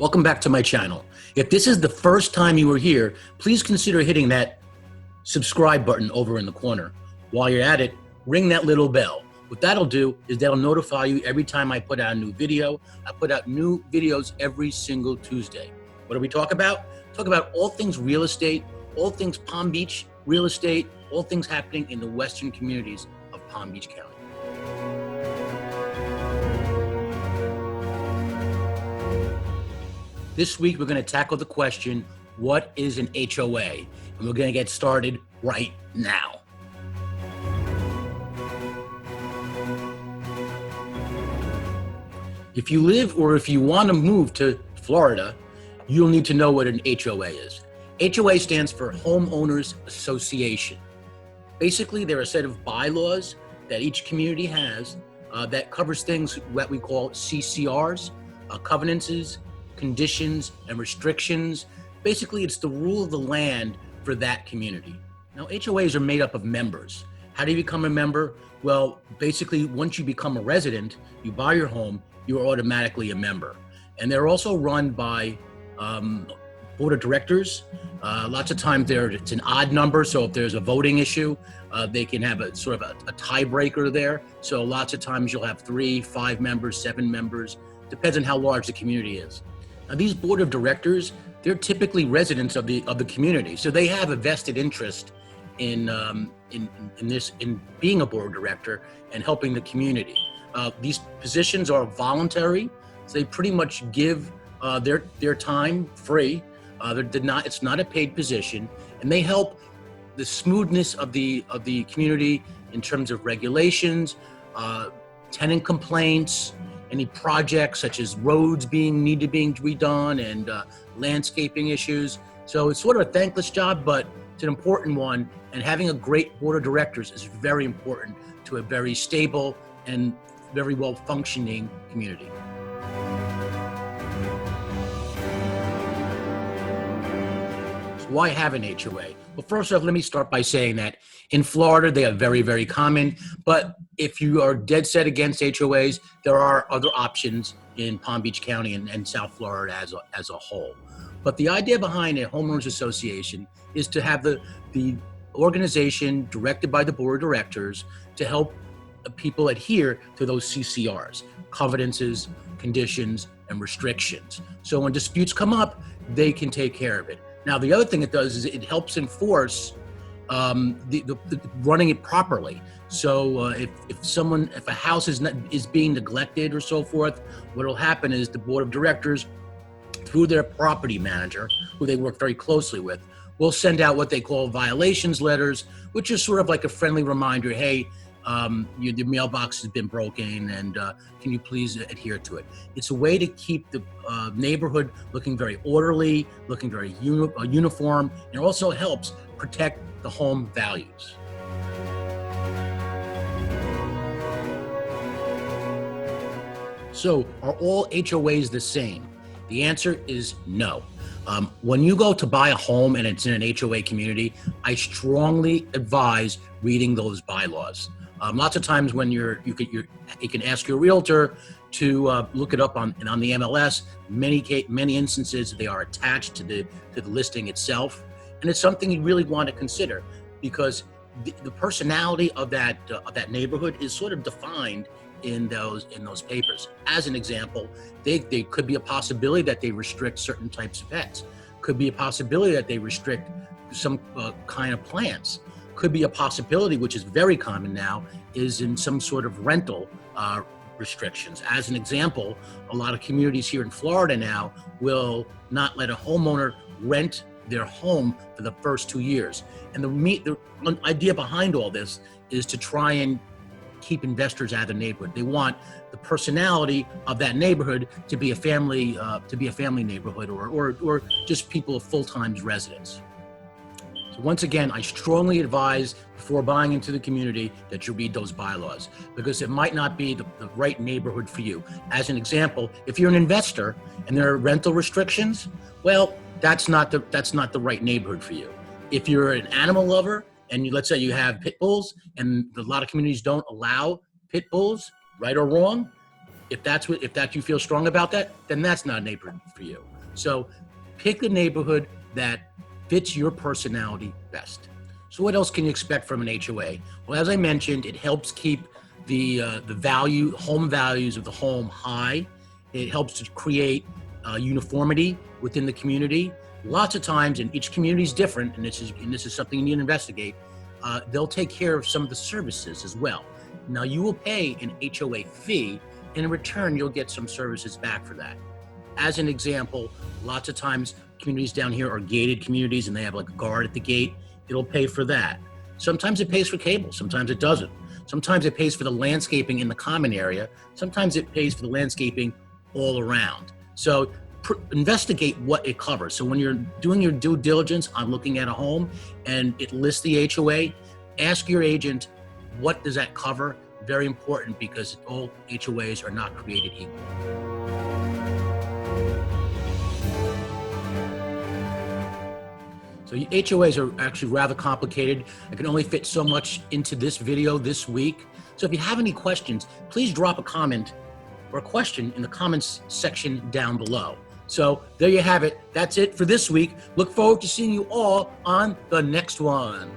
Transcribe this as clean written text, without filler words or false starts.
Welcome back to my channel. If this is the first time you were here, please consider hitting that subscribe button over in the corner. While you're at it, ring that little bell. What that'll do is that'll notify you every time I put out a new video. I put out new videos every single Tuesday. What do we talk about? Talk about all things real estate, all things Palm Beach real estate, all things happening in the western communities of Palm Beach County. This week, we're going to tackle the question, what is an HOA? And we're going to get started right now. If you live or if you want to move to Florida, you'll need to know what an HOA is. HOA stands for Homeowners Association. Basically, they're a set of bylaws that each community has that covers things that we call CCRs, covenants, conditions, and restrictions. Basically, it's the rule of the land for that community. Now, HOAs are made up of members. How do you become a member? Well, basically, once you become a resident, you buy your home, you're automatically a member. And they're also run by board of directors. Lots of times it's an odd number, so if there's a voting issue, they can have a sort of a tiebreaker there. So lots of times you'll have 3, 5 members, 7 members, depends on how large the community is. Now, these board of directors, they're typically residents of the community, so they have a vested interest in being a board director and helping the community. These positions are voluntary, so they pretty much give their time free. It's not a paid position, and they help the smoothness of the community in terms of regulations, tenant complaints, any projects such as roads being redone, and landscaping issues. So it's sort of a thankless job, but it's an important one. And having a great board of directors is very important to a very stable and very well functioning community. So why have an HOA? Well, first off, let me start by saying that in Florida, they are very, very common. But if you are dead set against HOAs, there are other options in Palm Beach County and South Florida as a whole. But the idea behind a homeowners association is to have the organization directed by the board of directors to help people adhere to those CCRs, covenants, conditions, and restrictions. So when disputes come up, they can take care of it. Now, the other thing it does is it helps enforce running it properly. So if a house is being neglected or so forth, what will happen is the board of directors, through their property manager, who they work very closely with, will send out what they call violations letters, which is sort of like a friendly reminder, hey, the mailbox has been broken, and can you please adhere to it? It's a way to keep the neighborhood looking very orderly, looking very uniform, and it also helps protect the home values. So, are all HOAs the same? The answer is no. When you go to buy a home and it's in an HOA community, I strongly advise reading those bylaws. Lots of times when you can ask your realtor to look it up on the MLS. Many instances they are attached to the listing itself, and it's something you really want to consider because the personality of that neighborhood is sort of defined in those papers. As an example, they could be a possibility that they restrict certain types of pets. Could be a possibility that they restrict some kind of plants. Could be a possibility, which is very common now, is in some sort of rental restrictions. As an example, a lot of communities here in Florida now will not let a homeowner rent their home for the first 2 years. And the idea behind all this is to try and keep investors out of the neighborhood. They want the personality of that neighborhood to be a family neighborhood, or just people of full-time residents. So once again, I strongly advise before buying into the community that you read those bylaws, because it might not be the right neighborhood for you. As an example, if you're an investor and there are rental restrictions, well, that's not the right neighborhood for you. If you're an animal lover and let's say you have pit bulls, and a lot of communities don't allow pit bulls, right or wrong, if you feel strong about that, then that's not a neighborhood for you. So pick a neighborhood that fits your personality best. So what else can you expect from an HOA? Well, as I mentioned, it helps keep the home values of the home high. It helps to create uniformity within the community. Lots of times, and each community is different, and this is something you need to investigate. They'll take care of some of the services as well. Now, you will pay an HOA fee, and in return, you'll get some services back for that. As an example, lots of times communities down here are gated communities, and they have like a guard at the gate. It'll pay for that. Sometimes it pays for cable, sometimes it doesn't. Sometimes it pays for the landscaping in the common area. Sometimes it pays for the landscaping all around. So investigate what it covers. So when you're doing your due diligence on looking at a home and it lists the HOA, ask your agent, what does that cover? Very important, because all HOAs are not created equal. So HOAs are actually rather complicated. I can only fit so much into this video this week. So if you have any questions, please drop a comment or a question in the comments section down below. So there you have it. That's it for this week. Look forward to seeing you all on the next one.